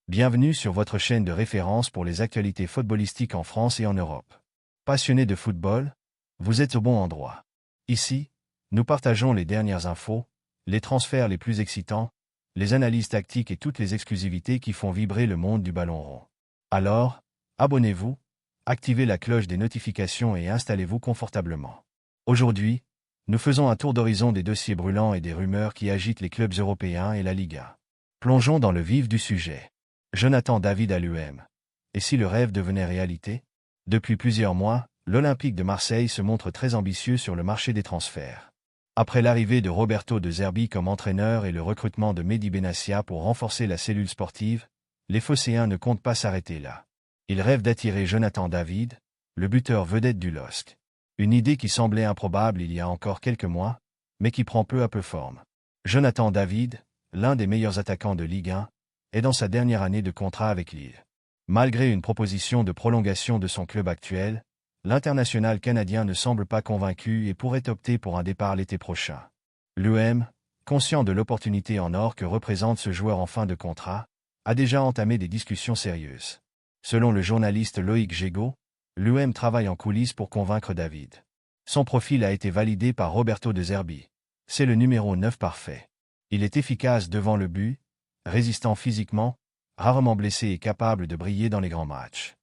Bienvenue sur votre chaîne de référence pour les actualités footballistiques en France et en Europe. Passionné de football? Vous êtes au bon endroit. Ici, nous partageons les dernières infos, les transferts les plus excitants, les analyses tactiques et toutes les exclusivités qui font vibrer le monde du ballon rond. Alors, abonnez-vous, activez la cloche des notifications et installez-vous confortablement. Aujourd'hui, nous faisons un tour d'horizon des dossiers brûlants et des rumeurs qui agitent les clubs européens et la Liga. Plongeons dans le vif du sujet. Jonathan David à l'UM. Et si le rêve devenait réalité? Depuis plusieurs mois, l'Olympique de Marseille se montre très ambitieux sur le marché des transferts. Après l'arrivée de Roberto De Zerbi comme entraîneur et le recrutement de Mehdi Benassia pour renforcer la cellule sportive, les Phocéens ne comptent pas s'arrêter là. Ils rêvent d'attirer Jonathan David, le buteur vedette du LOSC. Une idée qui semblait improbable il y a encore quelques mois, mais qui prend peu à peu forme. Jonathan David, l'un des meilleurs attaquants de Ligue 1, est dans sa dernière année de contrat avec Lille. Malgré une proposition de prolongation de son club actuel, l'international canadien ne semble pas convaincu et pourrait opter pour un départ l'été prochain. L'UM, conscient de l'opportunité en or que représente ce joueur en fin de contrat, a déjà entamé des discussions sérieuses. Selon le journaliste Loïc Gégaud, l'UM travaille en coulisses pour convaincre David. Son profil a été validé par Roberto De Zerbi. C'est le numéro 9 parfait. Il est efficace devant le but, résistant physiquement, rarement blessé et capable de briller dans les grands matchs.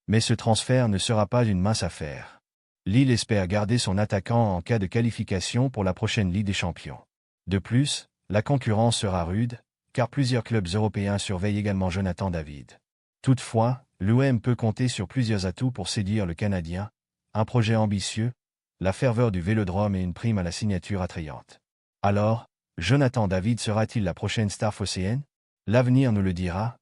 Mais ce transfert ne sera pas une mince affaire. Lille espère garder son attaquant en cas de qualification pour la prochaine Ligue des Champions. De plus, la concurrence sera rude, car plusieurs clubs européens surveillent également Jonathan David. Toutefois, l'UM peut compter sur plusieurs atouts pour séduire le Canadien, un projet ambitieux, la ferveur du Vélodrome et une prime à la signature attrayante. Alors, Jonathan David sera-t-il la prochaine star phocéenne? L'avenir nous le dira,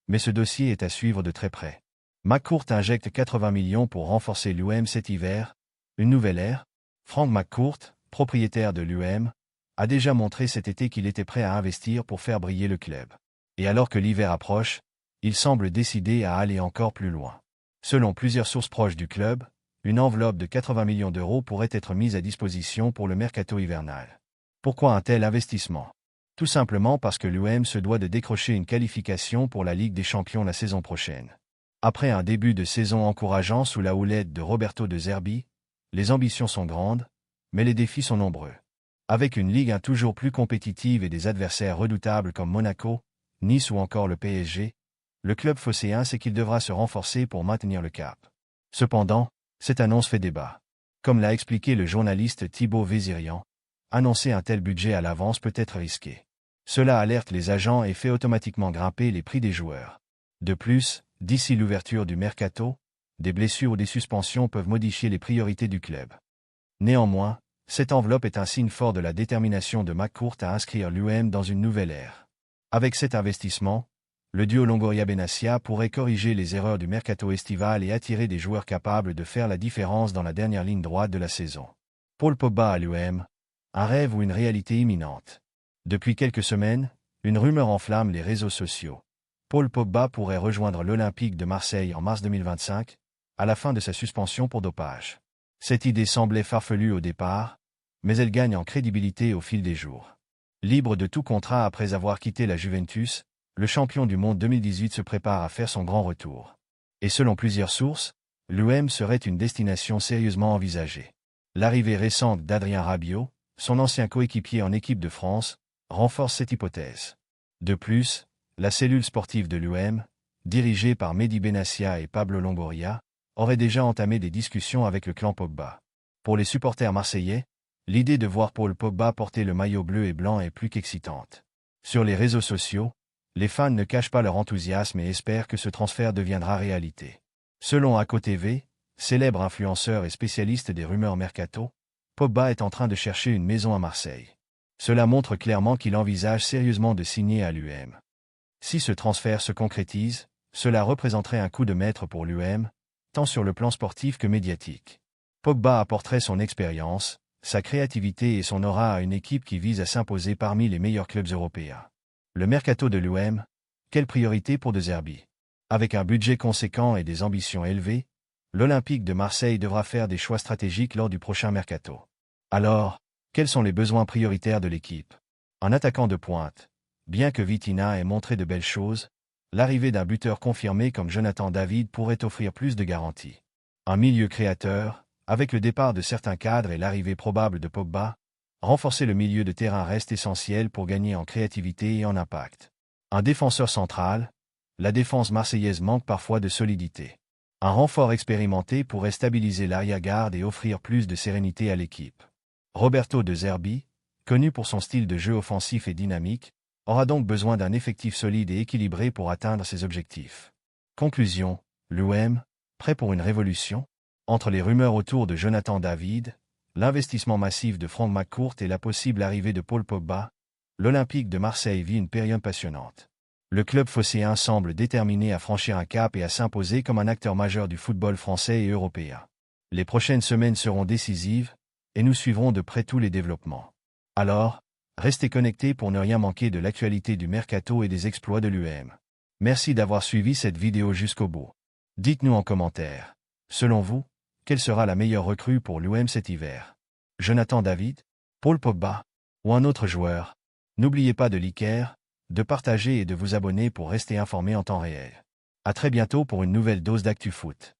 mais ce dossier est à suivre de très près. McCourt injecte 80 millions pour renforcer l'UM cet hiver. Une nouvelle ère? Frank McCourt, propriétaire de l'UM, a déjà montré cet été qu'il était prêt à investir pour faire briller le club. Et alors que l'hiver approche, il semble décidé à aller encore plus loin. Selon plusieurs sources proches du club, une enveloppe de 80 millions d'euros pourrait être mise à disposition pour le mercato hivernal. Pourquoi un tel investissement? Tout simplement parce que l'UM se doit de décrocher une qualification pour la Ligue des Champions la saison prochaine. Après un début de saison encourageant sous la houlette de Roberto De Zerbi, les ambitions sont grandes, mais les défis sont nombreux. Avec une Ligue 1 toujours plus compétitive et des adversaires redoutables comme Monaco, Nice ou encore le PSG, le club phocéen sait qu'il devra se renforcer pour maintenir le cap. Cependant, cette annonce fait débat. Comme l'a expliqué le journaliste Thibaut Vézirian, annoncer un tel budget à l'avance peut être risqué. Cela alerte les agents et fait automatiquement grimper les prix des joueurs. De plus, d'ici l'ouverture du mercato, des blessures ou des suspensions peuvent modifier les priorités du club. Néanmoins, cette enveloppe est un signe fort de la détermination de McCourt à inscrire l'UM dans une nouvelle ère. Avec cet investissement, le duo Longoria-Benassia pourrait corriger les erreurs du mercato estival et attirer des joueurs capables de faire la différence dans la dernière ligne droite de la saison. Paul Pogba à l'UM, un rêve ou une réalité imminente? Depuis quelques semaines, une rumeur enflamme les réseaux sociaux. Paul Pogba pourrait rejoindre l'Olympique de Marseille en mars 2025, à la fin de sa suspension pour dopage. Cette idée semblait farfelue au départ, mais elle gagne en crédibilité au fil des jours. Libre de tout contrat après avoir quitté la Juventus, le champion du monde 2018 se prépare à faire son grand retour. Et selon plusieurs sources, l'UM serait une destination sérieusement envisagée. L'arrivée récente d'Adrien Rabiot, son ancien coéquipier en équipe de France, renforce cette hypothèse. De plus, la cellule sportive de l'UM, dirigée par Mehdi Benassia et Pablo Longoria, aurait déjà entamé des discussions avec le clan Pogba. Pour les supporters marseillais, l'idée de voir Paul Pogba porter le maillot bleu et blanc est plus qu'excitante. Sur les réseaux sociaux, les fans ne cachent pas leur enthousiasme et espèrent que ce transfert deviendra réalité. Selon ACO TV, célèbre influenceur et spécialiste des rumeurs mercato, Pogba est en train de chercher une maison à Marseille. Cela montre clairement qu'il envisage sérieusement de signer à l'UM. Si ce transfert se concrétise, cela représenterait un coup de maître pour l'UM, tant sur le plan sportif que médiatique. Pogba apporterait son expérience, sa créativité et son aura à une équipe qui vise à s'imposer parmi les meilleurs clubs européens. Le mercato de l'UM, quelle priorité pour De Zerbi? Avec un budget conséquent et des ambitions élevées, l'Olympique de Marseille devra faire des choix stratégiques lors du prochain mercato. Alors, quels sont les besoins prioritaires de l'équipe? Un attaquant de pointe. Bien que Vitinha ait montré de belles choses, L'arrivée d'un buteur confirmé comme Jonathan David pourrait offrir plus de garanties. Un milieu créateur, avec le départ de certains cadres et l'arrivée probable de Pogba, renforcer le milieu de terrain reste essentiel pour gagner en créativité et en impact. Un défenseur central, la défense marseillaise manque parfois de solidité. Un renfort expérimenté pourrait stabiliser l'arrière-garde et offrir plus de sérénité à l'équipe. Roberto De Zerbi, connu pour son style de jeu offensif et dynamique, aura donc besoin d'un effectif solide et équilibré pour atteindre ses objectifs. Conclusion, l'OM, prêt pour une révolution? Entre les rumeurs autour de Jonathan David, l'investissement massif de Franck McCourt et la possible arrivée de Paul Pogba, l'Olympique de Marseille vit une période passionnante. Le club phocéen semble déterminé à franchir un cap et à s'imposer comme un acteur majeur du football français et européen. Les prochaines semaines seront décisives, et nous suivrons de près tous les développements. Alors, restez connectés pour ne rien manquer de l'actualité du mercato et des exploits de l'UM. Merci d'avoir suivi cette vidéo jusqu'au bout. Dites-nous en commentaire, selon vous, quelle sera la meilleure recrue pour l'UM cet hiver? Jonathan David, Paul Pogba ou un autre joueur? N'oubliez pas de liker, de partager et de vous abonner pour rester informé en temps réel. À très bientôt pour une nouvelle dose d'actu foot.